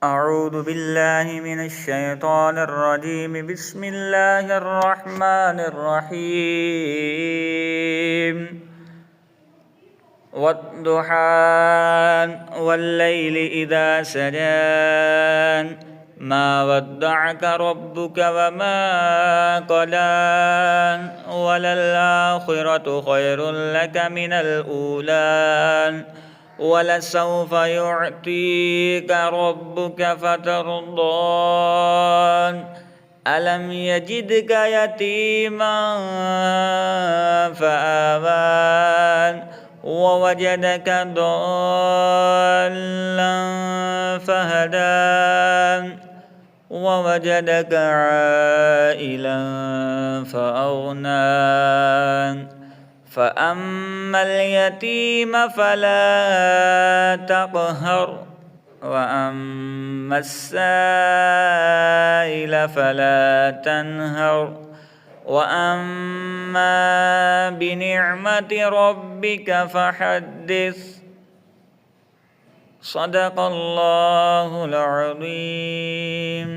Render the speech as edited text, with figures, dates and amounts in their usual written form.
أعوذ بالله من الشيطان الرجيم. بسم الله الرحمن الرحيم. والضحى والليل إذا سجى ما ودعك ربك وما قلى وللآخرة خير لك من الأولى ولسوف يعطيك ربك فترضى ألم يجدك يتيما فآوى ووجدك ضالا فهدى ووجدك عائلا فأغنى فأما اليتيم فلا تقهر وأما السائل فلا تنهر وأما بنعمة ربك فحدث. صدق الله العظيم.